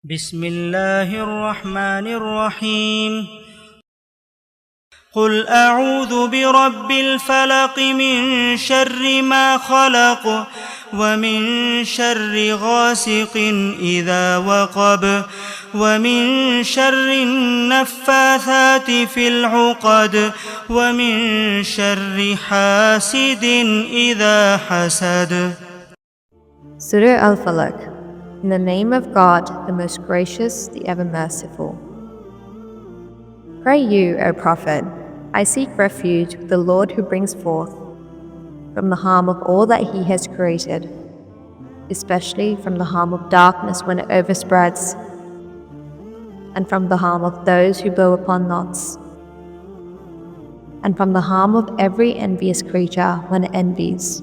بسم الله الرحمن الرحيم قل أعوذ برب الفلق من شر ما خلق ومن شر غاسق إذا وقب ومن شر النفاثات في العقد ومن شر حاسد إذا حسد. Surah Al-Falaq. In the name of God, the most gracious, the ever merciful. Pray you, O Prophet, I seek refuge with the Lord who brings forth from the harm of all that He has created, especially from the harm of darkness when it overspreads, and from the harm of those who blow upon knots, and from the harm of every envious creature when it envies.